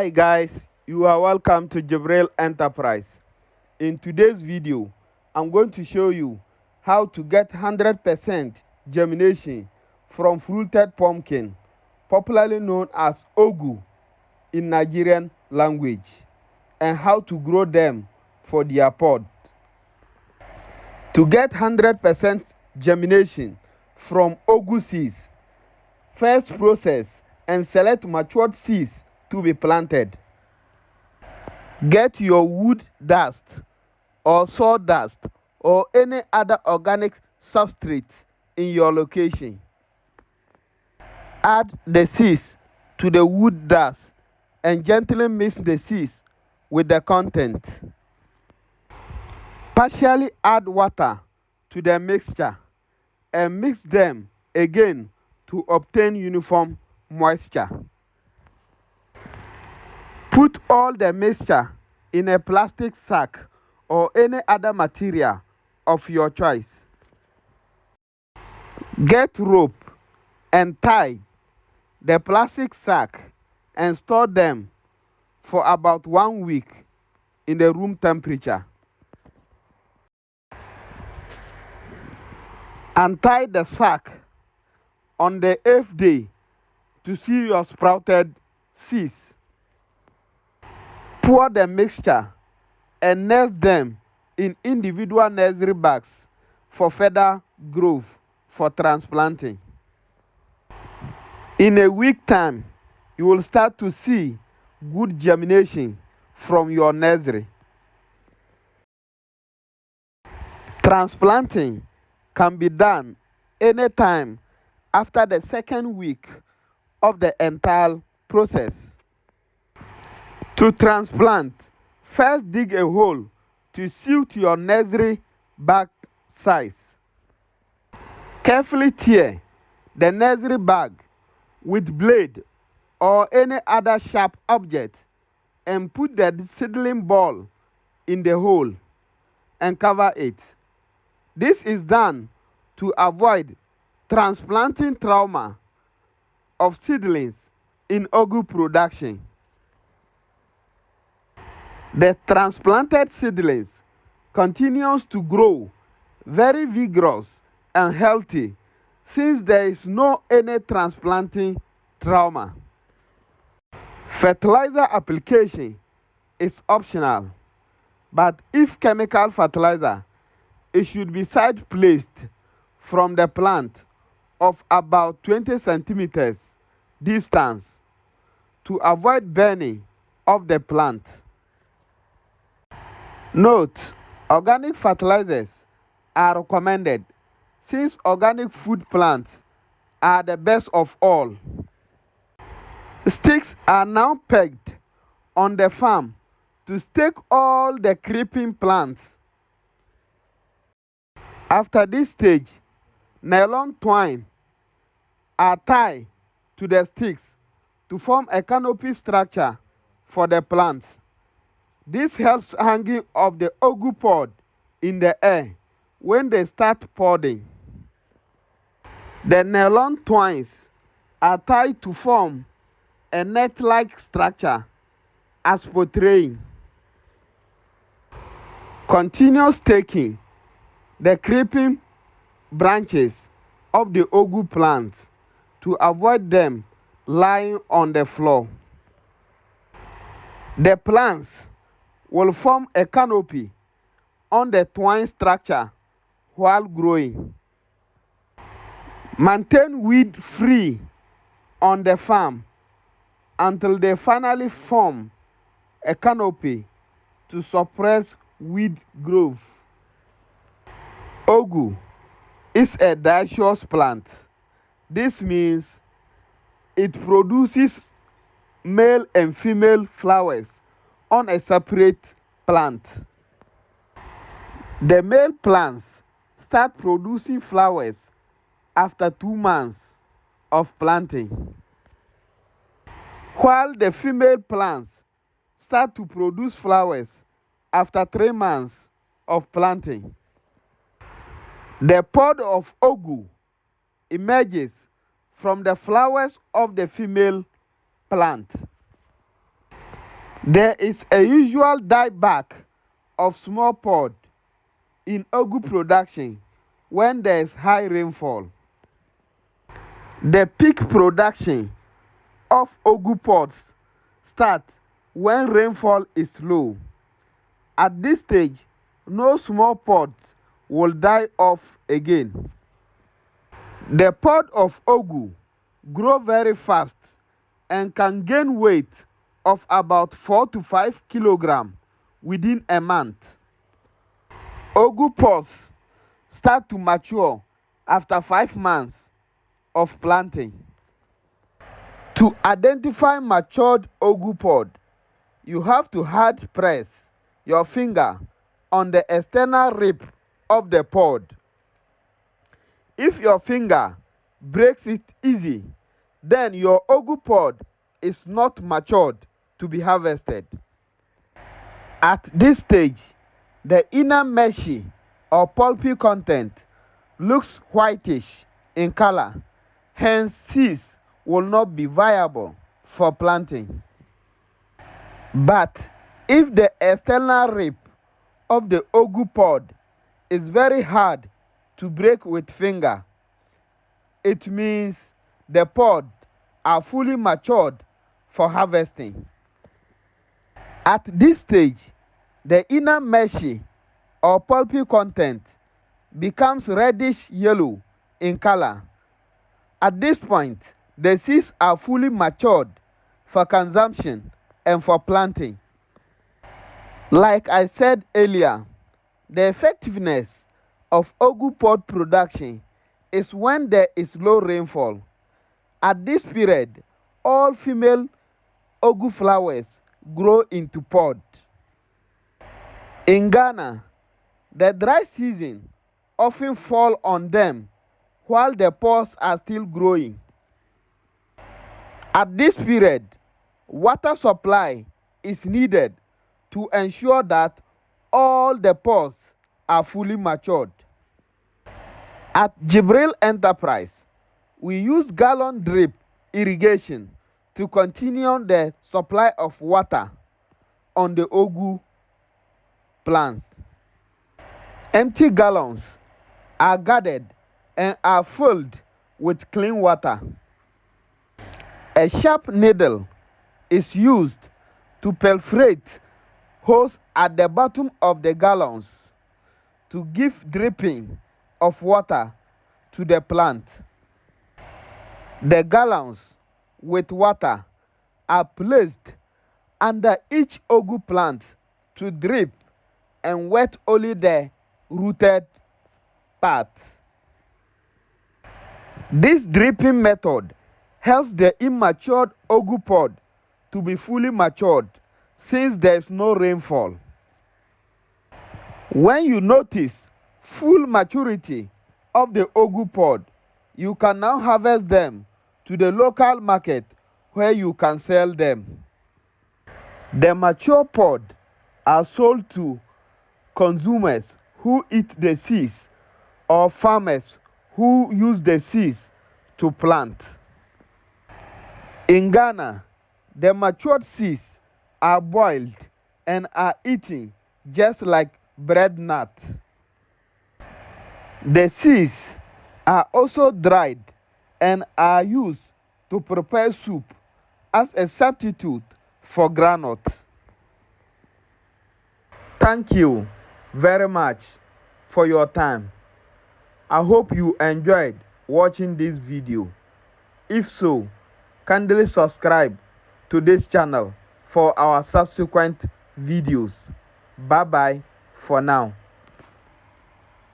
Hi guys, you are welcome to Jibril Enterprise. In today's video, I'm going to show you how to get 100% germination from fluted pumpkin, popularly known as Ogu in Nigerian language, and how to grow them for their pod. To get 100% germination from Ogu seeds, first process and select matured seeds to be planted. Get your wood dust or sawdust or any other organic substrate in your location. Add the seeds to the wood dust and gently mix the seeds with the content. Partially add water to the mixture and mix them again to obtain uniform moisture. Put all the mixture in a plastic sack or any other material of your choice. Get rope and tie the plastic sack and store them for about 1 week in the room temperature. Untie the sack on the 8th day to see your sprouted seeds. Pour the mixture and nest them in individual nursery bags for further growth for transplanting. In a week's time, you will start to see good germination from your nursery. Transplanting can be done anytime after the 2nd week of the entire process. To transplant, first dig a hole to suit your nursery bag size. Carefully tear the nursery bag with blade or any other sharp object and put the seedling ball in the hole and cover it. This is done to avoid transplanting trauma of seedlings in Ogu production. The transplanted seedlings continues to grow very vigorous and healthy since there is no any transplanting trauma. Fertilizer application is optional, but if chemical fertilizer, it should be side placed from the plant of about 20 centimeters distance to avoid burning of the plant. Note, organic fertilizers are recommended since organic food plants are the best of all. Sticks are now pegged on the farm to stake all the creeping plants. After this stage, nylon twine are tied to the sticks to form a canopy structure for the plants. This helps hanging of the Ogu pod in the air when they start podding. The nylon twines are tied to form a net-like structure as portraying. Continue staking the creeping branches of the Ogu plants to avoid them lying on the floor. The plants will form a canopy on the twine structure while growing. Maintain weed free on the farm until they finally form a canopy to suppress weed growth. Ogu is a dioecious plant. This means it produces male and female flowers on a separate plant. The male plants start producing flowers after 2 months of planting, while the female plants start to produce flowers after 3 months of planting. The pod of Ogu emerges from the flowers of the female plant. There is a usual dieback of small pod in ugu production when there is high rainfall. The peak production of ugu pods starts when rainfall is low. At this stage, no small pods will die off again. The pod of ugu grow very fast and can gain weight of about 4 to 5 kilograms within a month. Ugu pods start to mature after 5 months of planting. To identify matured ugu pod, you have to hard press your finger on the external rib of the pod. If your finger breaks it easy, then your ugu pod is not matured to be harvested. At this stage, the inner meshy or pulpy content looks whitish in color, hence seeds will not be viable for planting. But if the external rib of the ugu pod is very hard to break with finger, it means the pods are fully matured for harvesting. At this stage, the inner meshy or pulpy content becomes reddish yellow in color. At this point, the seeds are fully matured for consumption and for planting. Like I said earlier, the effectiveness of ugu pod production is when there is low rainfall. At this period, all female ugu flowers grow into pods. In Ghana, the dry season often falls on them while the pods are still growing. At this period, water supply is needed to ensure that all the pods are fully matured. At Jibril Enterprise, we use gallon drip irrigation to continue the supply of water on the ugu plants. Empty gallons are gathered and are filled with clean water. A sharp needle is used to perforate holes at the bottom of the gallons to give dripping of water to the plant. The gallons with water are placed under each ugu plant to drip and wet only the rooted parts. This dripping method helps the immature ugu pod to be fully matured since there is no rainfall. When you notice full maturity of the ugu pod, you can now harvest them to the local market where you can sell them. The mature pods are sold to consumers who eat the seeds or farmers who use the seeds to plant. In Ghana, the matured seeds are boiled and are eaten just like bread nuts. The seeds are also dried and are used to prepare soup as a substitute for groundnut. Thank you very much for your time. I hope you enjoyed watching this video. If so, kindly subscribe to this channel for our subsequent videos. Bye bye for now.